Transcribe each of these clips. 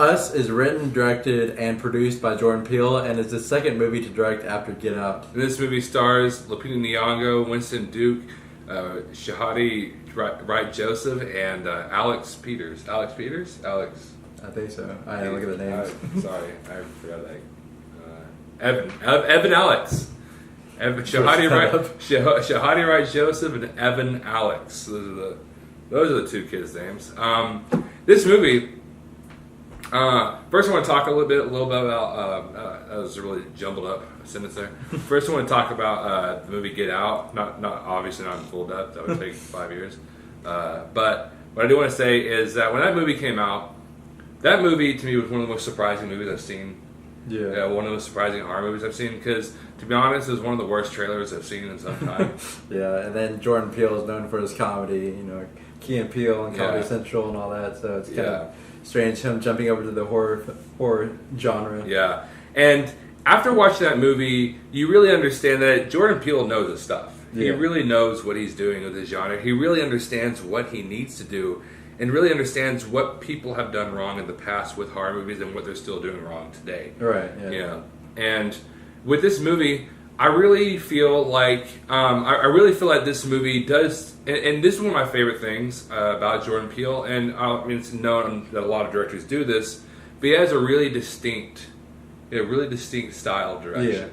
Us is written, directed, and produced by Jordan Peele, and is the second movie to direct after Get Out. This movie stars Lupita Nyong'o, Winston Duke, Shahadi Wright Joseph, and Alex Peters. Alex Peters? Alex. I think so. I didn't look at the names. Sorry, I forgot that. Evan Alex. Shahadi Wright Joseph and Evan Alex. Those are the two kids' names. This movie. First, I want to talk a little bit about. That was a really jumbled up sentence there. First, I want to talk about the movie Get Out. Not obviously not in full depth. That would take 5 years. But what I do want to say is that when that movie came out, that movie to me was one of the most surprising movies I've seen. Yeah, one of the most surprising horror movies I've seen, because to be honest, it was one of the worst trailers I've seen in some time. Yeah, and then Jordan Peele is known for his comedy, Key and Peele and Comedy Central and all that, so it's kind of strange him jumping over to the horror genre. Yeah, and after watching that movie, you really understand that Jordan Peele knows his stuff. Yeah. He really knows what he's doing with his genre. He really understands what he needs to do, and really understands what people have done wrong in the past with horror movies and what they're still doing wrong today. Right. Yeah. And with this movie, I really feel like this movie does, and this is one of my favorite things about Jordan Peele. And it's known that a lot of directors do this, but he has a really distinct style of direction,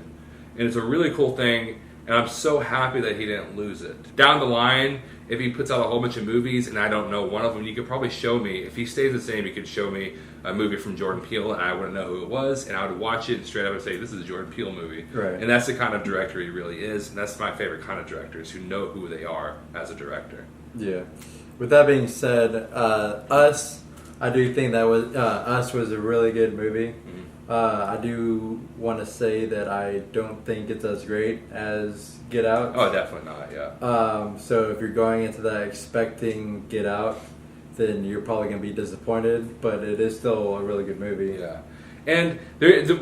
and it's a really cool thing. And I'm so happy that he didn't lose it. Down the line, if he puts out a whole bunch of movies and I don't know one of them, you could probably show me. If he stays the same, you could show me a movie from Jordan Peele and I wouldn't know who it was, and I would watch it and straight up and say, this is a Jordan Peele movie. Right. And that's the kind of director he really is, and that's my favorite kind of directors, who know who they are as a director. Yeah. With that being said, Us, I do think that Us was a really good movie. Mm-hmm. I do want to say that I don't think it's as great as Get Out. Oh, definitely not, yeah. So if you're going into that expecting Get Out, then you're probably going to be disappointed, but it is still a really good movie. Yeah. And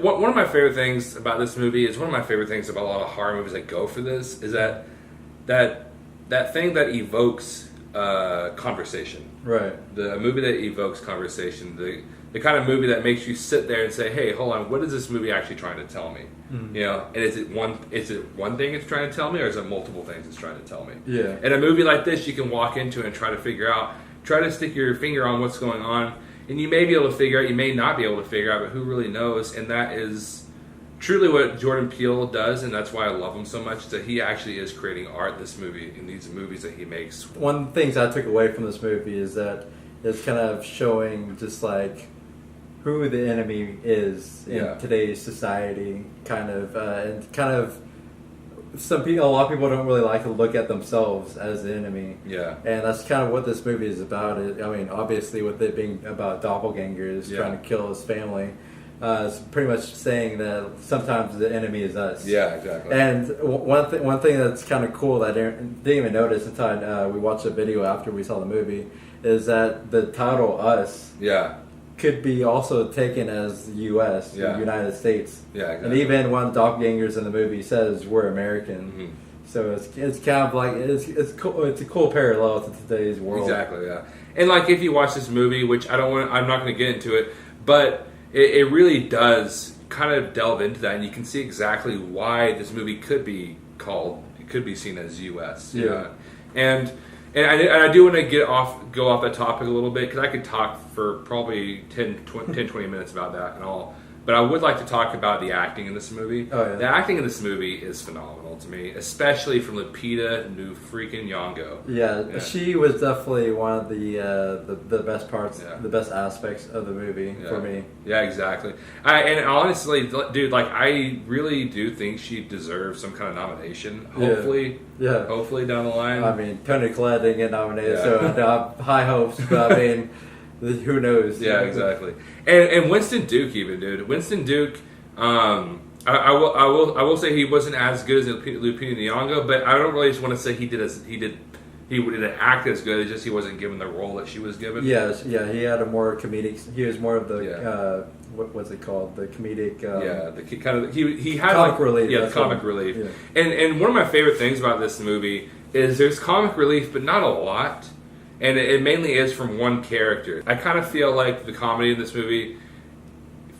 one of my favorite things about this movie is one of my favorite things about a lot of horror movies that go for this is that thing that evokes conversation. Right. The movie that evokes conversation. The kind of movie that makes you sit there and say, "Hey, hold on, what is this movie actually trying to tell me?" Mm-hmm. And is it one thing it's trying to tell me, or is it multiple things it's trying to tell me? Yeah. In a movie like this, you can walk into it and try to stick your finger on what's going on, and you may be able to figure out, you may not be able to figure out, but who really knows? And that is truly what Jordan Peele does, and that's why I love him so much. That he actually is creating art. This movie, in these movies that he makes. One of the things I took away from this movie is that it's kind of showing just like who the enemy is in today's society, and a lot of people don't really like to look at themselves as the enemy. Yeah. And that's kind of what this movie is about. Obviously with it being about doppelgangers trying to kill his family, it's pretty much saying that sometimes the enemy is us. Yeah, exactly. And one thing that's kind of cool that I didn't even notice until we watched a video after we saw the movie is that the title Us could be also taken as U.S., the United States. Yeah, exactly. And even one of the doppelgangers in the movie says we're American. Mm-hmm. So it's kind of like it's cool. It's a cool parallel to today's world. Exactly. Yeah. And like if you watch this movie, which I'm not going to get into it, but it really does kind of delve into that, and you can see exactly why this movie could be seen as U.S. Yeah. And I do want to go off that topic a little bit, because I could talk for probably 20 minutes about that and all. But I would like to talk about the acting in this movie. Oh, yeah. The acting in this movie is phenomenal to me, especially from Lupita Nyong'o. Yeah, she was definitely one of the best parts, the best aspects of the movie for me. Yeah, exactly. And honestly, dude, I really do think she deserves some kind of nomination. Hopefully, hopefully down the line. I mean, Toni Collette didn't get nominated, so I have high hopes. But I mean, who knows? Yeah, exactly. And Winston Duke, even, dude. Winston Duke, I will say he wasn't as good as Lupita Nyong'o, but I don't really just want to say he didn't act as good. It's just he wasn't given the role that she was given. He had a more comedic. He was more of the what's it called? The comedic. The kind of he had comic relief. Yeah, the comic relief. Yeah. And one of my favorite things about this movie is there's comic relief, but not a lot. And it mainly is from one character. I kind of feel like the comedy in this movie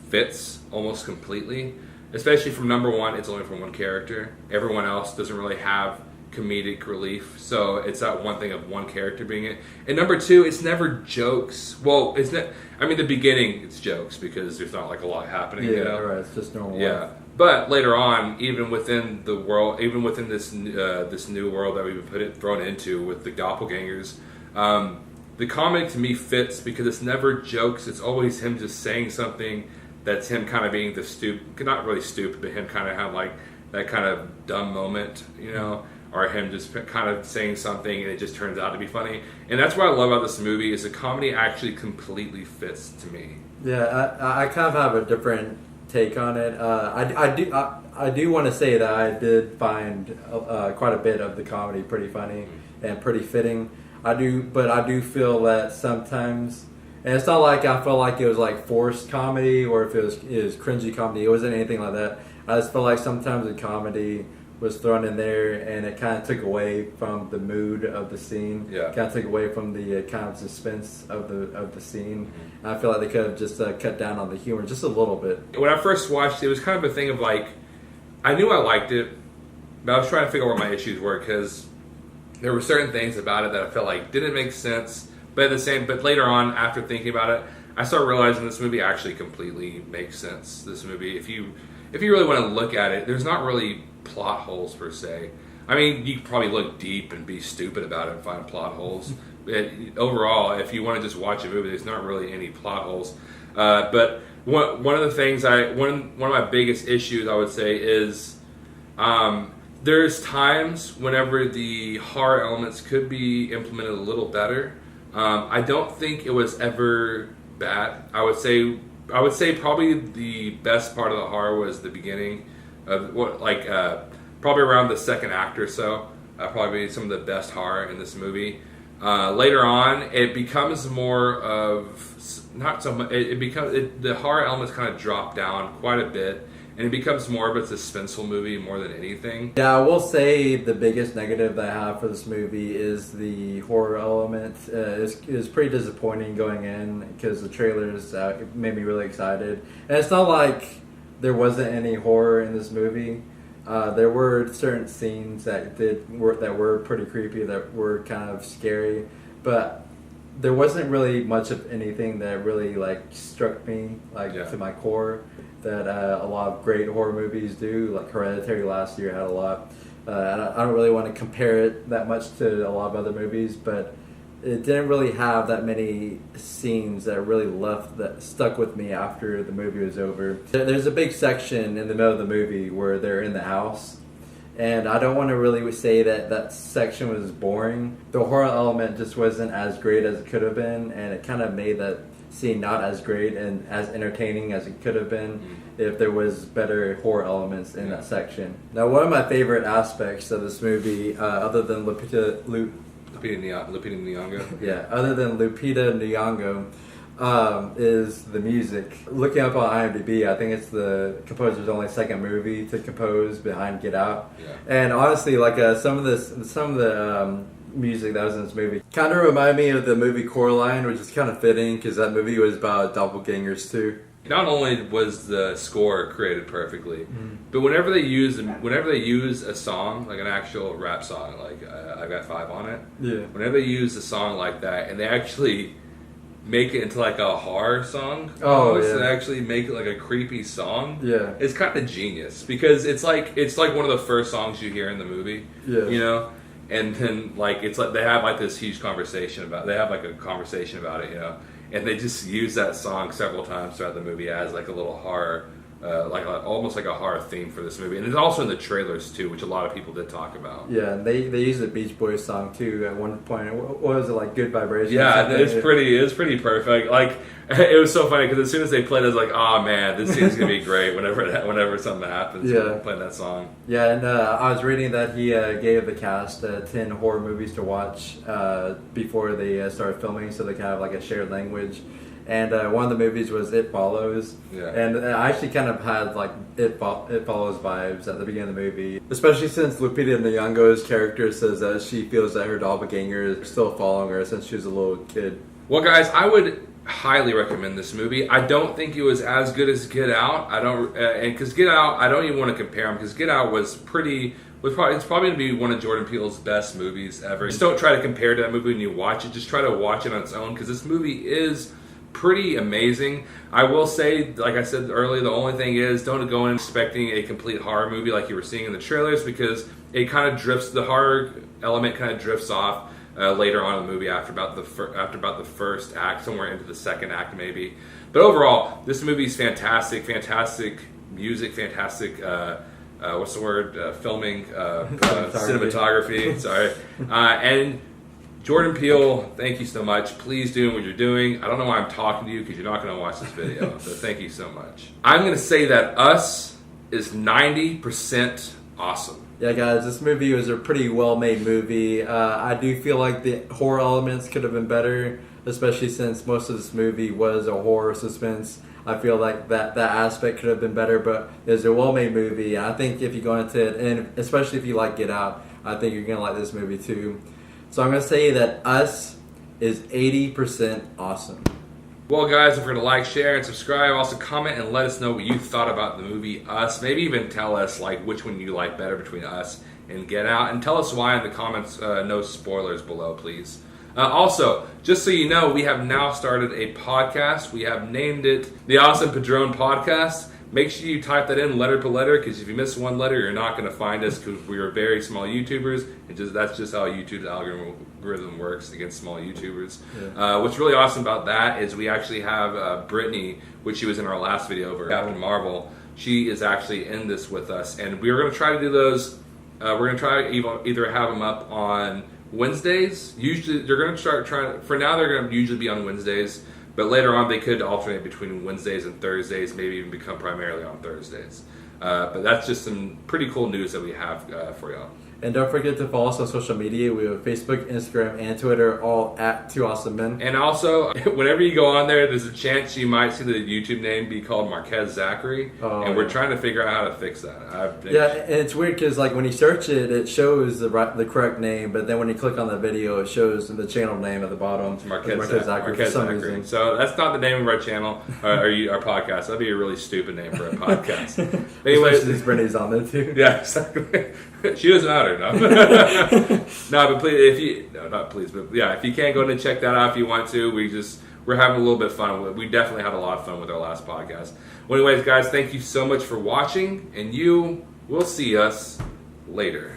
fits almost completely, especially from number one. It's only from one character. Everyone else doesn't really have comedic relief, so it's that one thing of one character being it. And number two, it's never jokes. Well, it's not. I mean, the beginning it's jokes because there's not like a lot happening. Yeah, you know? right. It's just normal. Yeah, life. but later on, even within the world, even within this this new world that we've been thrown into with the doppelgangers, the comedy to me fits because it's never jokes. It's always him just saying something that's him kind of being the not really stupid, but him kind of have like that kind of dumb moment, you know, or him just kind of saying something and it just turns out to be funny. And that's what I love about this movie is the comedy actually completely fits to me. Yeah, I kind of have a different take on it. I do want to say that I did find quite a bit of the comedy pretty funny and pretty fitting. But I do feel that sometimes, and it's not like I felt like it was like forced comedy or if it was cringy comedy. It wasn't anything like that. I just felt like sometimes the comedy was thrown in there and it kind of took away from the mood of the scene. Yeah. Kind of took away from the kind of suspense of the scene. And I feel like they could have just cut down on the humor just a little bit. When I first watched it, it was kind of a thing of like, I knew I liked it, but I was trying to figure out where my issues were because there were certain things about it that I felt like didn't make sense. But later on, after thinking about it, I started realizing this movie actually completely makes sense. This movie, if you really want to look at it, there's not really plot holes per se. I mean, you could probably look deep and be stupid about it and find plot holes. But overall, if you want to just watch a movie, there's not really any plot holes. But one of the things one of my biggest issues I would say is there's times whenever the horror elements could be implemented a little better. I don't think it was ever bad. I would say probably the best part of the horror was the beginning of probably around the second act or so. Probably some of the best horror in this movie. Later on, it becomes more of not so much. The horror elements kind of drop down quite a bit. And it becomes more of a suspenseful movie more than anything. Yeah, I will say the biggest negative that I have for this movie is the horror element. It was pretty disappointing going in because the trailers made me really excited. And it's not like there wasn't any horror in this movie. There were certain scenes that were pretty creepy, that were kind of scary, but there wasn't really much of anything that really like struck me to my core. That a lot of great horror movies do, like Hereditary last year had a lot. And I don't really want to compare it that much to a lot of other movies, but it didn't really have that many scenes that really that stuck with me after the movie was over. There's a big section in the middle of the movie where they're in the house, and I don't want to really say that section was boring. The horror element just wasn't as great as it could have been, and it kind of made that scene not as great and as entertaining as it could have been if there was better horror elements in that section. Now, one of my favorite aspects of this movie, other than Lupita Nyong'o. Yeah, other than Lupita Nyong'o, is the music. Looking up on IMDb, I think it's the composer's only second movie to compose behind Get Out. Yeah. And honestly, like some of the music that was in this movie kind of remind me of the movie Coraline, which is kind of fitting because that movie was about doppelgangers too. Not only was the score created perfectly, but whenever they use a song, like an actual rap song, like I Got Five on It, whenever they use a song like that and they actually make it into like a horror song, and actually make it like a creepy song, it's kind of genius because it's like one of the first songs you hear in the movie, you know. And then, it's like they have this huge conversation about. They have a conversation about it, you know. And they just use that song several times throughout the movie as a little horror, almost like a horror theme for this movie. And it's also in the trailers too, which a lot of people did talk about. Yeah, and they use the Beach Boys song too at one point. What was it, Good Vibrations? Yeah, it's pretty perfect. It was so funny because as soon as they played it, I was like, oh man, this scene's gonna be great whenever something happens. Playing that song. Yeah, and I was reading that he gave the cast 10 horror movies to watch before they started filming, so they kind of a shared language. And one of the movies was It Follows. Yeah. And I actually kind of had It Follows vibes at the beginning of the movie. Especially since Lupita Nyong'o's character says that she feels that her doppelganger is still following her since she was a little kid. Well, guys, I would highly recommend this movie. I don't think it was as good as Get Out. I don't, and because Get Out, I don't even want to compare them because Get Out was probably it's probably going to be one of Jordan Peele's best movies ever. Just don't try to compare to that movie when you watch it. Just try to watch it on its own because this movie is pretty amazing. I will say, like I said earlier, the only thing is don't go in expecting a complete horror movie like you were seeing in the trailers because it kind of drifts. The horror element kind of drifts off later on in the movie after about the first act, somewhere into the second act maybe. But overall, this movie is fantastic. Fantastic music, fantastic. What's the word? Filming, cinematography. Sorry, and Jordan Peele, thank you so much. Please do what you're doing. I don't know why I'm talking to you because you're not going to watch this video. So thank you so much. I'm going to say that Us is 90% awesome. Yeah, guys, this movie was a pretty well-made movie. I do feel like the horror elements could have been better, especially since most of this movie was a horror suspense. I feel like that aspect could have been better, but it's a well-made movie. I think if you go into it, and especially if you like Get Out, I think you're going to like this movie too. So I'm going to say that Us is 80% awesome. Well, guys, don't forget to like, share, and subscribe. Also, comment and let us know what you thought about the movie Us. Maybe even tell us which one you like better between Us and Get Out. And tell us why in the comments. No spoilers below, please. Also, just so you know, we have now started a podcast. We have named it the Awesome Padron Podcast. Make sure you type that in letter per letter, because if you miss one letter, you're not going to find us, because we are very small YouTubers. That's just how YouTube's algorithm works against small YouTubers. Yeah. What's really awesome about that is we actually have Brittany, which she was in our last video over Captain Marvel. She is actually in this with us, and we're going to try to do those. We're going to try to either have them up on Wednesdays. Usually, they're going to start trying. For now, they're going to usually be on Wednesdays. But later on, they could alternate between Wednesdays and Thursdays, maybe even become primarily on Thursdays. But that's just some pretty cool news that we have for y'all. And don't forget to follow us on social media. We have Facebook, Instagram, and Twitter, all at 2AwesomeMen. And also, whenever you go on there, there's a chance you might see the YouTube name be called Marquez Zachary. And we're trying to figure out how to fix that. Yeah, and it's weird because when you search it, it shows the correct name, but then when you click on the video, it shows the channel name at the bottom. It's Marquez Zachary for some reason. So that's not the name of our channel, or our podcast. That'd be a really stupid name for a podcast. Anyways, since Brittany's on there too. Yeah, exactly. She doesn't matter. No, but please, if you can't go in and check that out if you want to, we're having a little bit of fun. We definitely had a lot of fun with our last podcast. Well, anyways, guys, thank you so much for watching, and we'll see us later.